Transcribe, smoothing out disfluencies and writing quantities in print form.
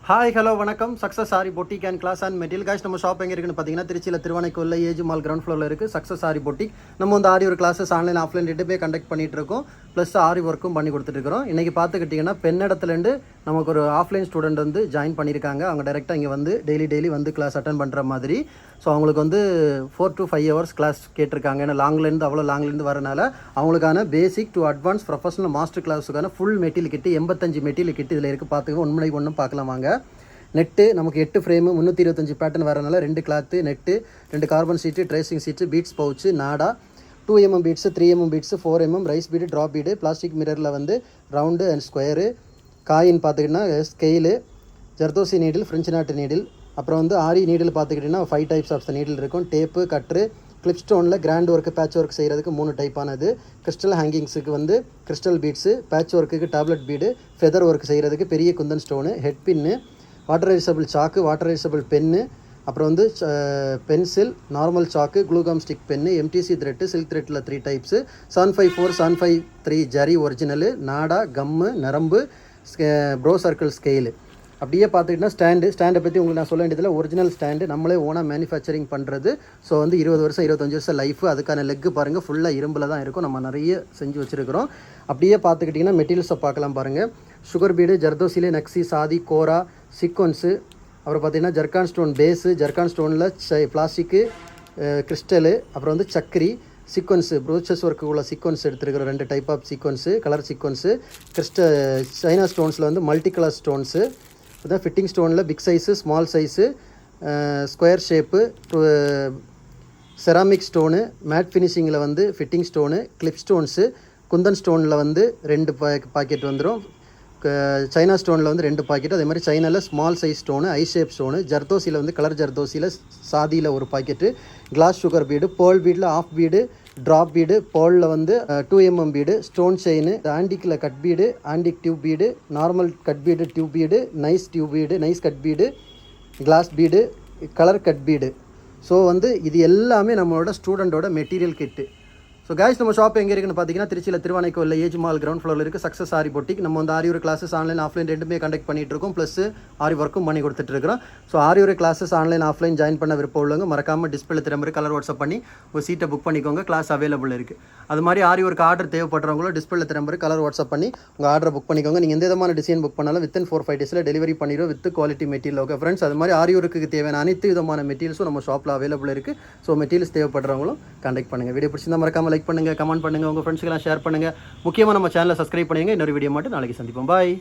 Hi hello வணக்கம் success Aari boutique and class and material guys. நம்ம shop எங்கே இருக்குன்னு பார்த்தீங்கன்னா திருச்சியில் திருவானைக்கோவில் ஏஜ் மால் கிரவுண்ட் ஃப்ளோரில் இருக்குது சக்ஸஸ் ஆரி பொட்டிக். நம்ம வந்து ஆரி ஒரு கிளாஸஸ் ஆன்லைன் ஆஃப்லைன் ரெண்டு பேர் கண்டக்ட் பண்ணிட்டு இருக்கோம். ப்ளஸ் ஆரி ஒர்க்கும் பண்ணி கொடுத்துட்ருக்கோம். இன்றைக்கி பார்த்துக்கிட்டிங்கன்னா பெண்ணிடத்துலேருந்து நமக்கு ஒரு ஆஃப்லைன் ஸ்டூடெண்ட் வந்து ஜாயின் பண்ணியிருக்காங்க. அவங்க டேரெக்டாக இங்கே வந்து டெய்லி வந்து கிளாஸ் அட்டன் பண்ணுற மாதிரி. ஸோ அவங்களுக்கு வந்து 4 to 5 hours கிளாஸ் கேட்டிருக்காங்க. ஏன்னா லாங்லேருந்து அவ்வளோ லாங்லேருந்து வரனால அவங்களுக்கான basic to advance professional master கிளாஸுக்கான full material kit 85 material kit இதில் இருக்குது. பார்த்துக்க உண்மை ஒன்றும் பார்க்கலாம் வாங்க. நெட்டு நமக்கு 8 ஃப்ரேமு 325 பேட்டர்ன் வரனால 2 cloth net 2 carbon sheet tracing sheet beads pouch நாடா 2mm beads 3mm beads 4mm rice bead drop bead plastic மிரரில் வந்து ரவுண்டு அண்ட் ஸ்கொயரு காயின் பார்த்துக்கிட்டிங்கன்னா scale zardozi needle French knot needle அப்புறம் வந்து ஆரி நீடில் பார்த்துக்கிட்டிங்கன்னா 5 types of needle இருக்கும். Tape cutter clip ஸ்டோனில் grand work patch work செய்கிறதுக்கு 3 டைப்பானது. கிறிஸ்டல் ஹேங்கிங்ஸுக்கு வந்து கிறிஸ்டல் பீட்ஸு பேட்ச் ஒர்க்குக்கு டேப்லெட் பீடு ஃபெதர் ஒர்க் செய்கிறதுக்கு பெரிய kundan stone head pin water erasable chalk water erasable pen அப்புறம் வந்து pencil normal chalk glue gum stick pen MTC thread silk த்ரெட்டில் 3 டைப்ஸு 754 753 ஜரி ஒரிஜினலு நாடா கம்மு நரம்பு ப்ரோ சர்க்கிள் ஸ்கெயிலு. அப்படியே பார்த்துக்கிட்டா ஸ்டாண்டை பற்றி உங்களுக்கு நான் சொல்ல வேண்டியதில் ஒரிஜினல் ஸ்டாண்டு நம்மளே ஓனாக மேனுஃபேக்சரிங் பண்ணுறது. ஸோ வந்து 20 வருஷம் 25 வருஷம் லைஃபு. அதுக்கான லெக்கு பாருங்கள் ஃபுல்லாக இரும்பில் தான் இருக்கும். நம்ம நிறைய செஞ்சு வச்சுருக்கிறோம். அப்படியே பார்த்துக்கிட்டிங்கன்னா மெட்டீரியல்ஸை பார்க்கலாம் பாருங்கள். சுகர் பீடு ஜர்தோசிலே நக்ஸி சாதி கோரா சீக்வன்ஸு அப்புறம் பார்த்திங்கன்னா ஜர்கான் ஸ்டோன் பேஸு ஜர்கான் ஸ்டோனில் பிளாஸ்டிக்கு கிறிஸ்டலு அப்புறம் வந்து சக்கரி சீக்வன்ஸு ப்ரோச்சஸ் ஒர்க்கு உள்ள சீக்வன்ஸ் எடுத்துருக்கிறோம். 2 type of sequins colour sequins China ஸ்டோன்ஸில் வந்து மல்டி கலர் ஸ்டோன்ஸு அதான் ஃபிட்டிங் ஸ்டோனில் big size small size square shape ceramic stone matte ஃபினிஷிங்கில் வந்து fitting stone clip stones kundan ஸ்டோனில் வந்து 2 பாக்கெட் வந்துடும். சைனா ஸ்டோனில் வந்து 2 பாக்கெட். அதே மாதிரி சைனாவில் small size stone eye shape stone ஜர்தோசியில் வந்து கலர் ஜர்தோசியில் சாதியில் 1 packet glass sugar bead pearl பீடில் ஆஃப் பீடு ட்ராப் பீடு பேர்லில் வந்து 2mm பீடு ஸ்டோன் செயின் ஆண்டிக்கில் cut bead antique tube bead normal cut bead tube bead nice tube bead nice cut bead glass bead colour cut bead. So வந்து இது எல்லாமே நம்மளோட ஸ்டூடெண்ட்டோட material kit. So guys நம்ம shop எங்கே இருக்குன்னு பார்த்தீங்கன்னா திருச்சியில் திருவானைக்கோவில் ஏஜ் மால் கிரவுண்ட் ஃப்ளோரில் இருக்குது சக்ஸஸ் ஆரி பொட்டிக். நம்ம வந்து ஆரி ஒரு கிளாஸஸ் ஆன்லைன் ஆஃப்லைன் ரெண்டுமே கண்டக்ட் பண்ணிட்டு இருக்கோம். ப்ளஸ் ஆரி ஒர்க்கும் பண்ணி கொடுத்துட்ருக்கோம். ஸோ ஆரி ஒரு கிளாஸஸ் ஆன்லைன் ஆஃப்லைன் ஜாயின் பண்ண விருப்பம் உள்ளவங்க மறக்காமல் டிஸ்பிளே திரும்ப கலர் வாட்ஸ்அப் பண்ணி ஒரு சீட்டை புக் பண்ணிக்கோங்க. கிளாஸ் அவைலபிள் இருக்குது. அது மாதிரி ஆரி ஒர்க் ஆர்டர் தேவைப்படுறவங்களும் டிஸ்பிளே திரும்ப கலர் வாட்ஸ்அப் பண்ணி உங்கள் ஆர்டரை புக் பண்ணிக்கோங்க. நீங்கள் எந்த விதமான டிசைன் புக் பண்ணாலும் வித்தின் 4-5 டேஸில் டெலிவரி பண்ணிடுவோம் with quality material. Okay friends, அது மாதிரி ஆரி ஒர்க்கு தேவையான அனைத்து விதமான மெட்டீரியல்ஸும் நம்ம ஷாப்பில் அவைலபிள் இருக்குது. ஸோ மெட்டீரியல்ஸ் தேவைப்படுறவங்களும் கான்டாக்ட் பண்ணுங்கள். வீடியோ பிடிச்சிருந்தா மறக்காமல் லைக் பண்ணுங்கள், கமெண்ட் பண்ணுங்கள், உங்கள் ஃப்ரெண்ட்ஸ்க்கெல்லாம் ஷேர் பண்ணுங்கள். முக்கியமாக நம்ம சேனலை சப்ஸ்கிரைப் பண்ணுங்கள். இன்னொரு வீடியோ மட்டும் நாளைக்கு சந்திப்போம். பாய்.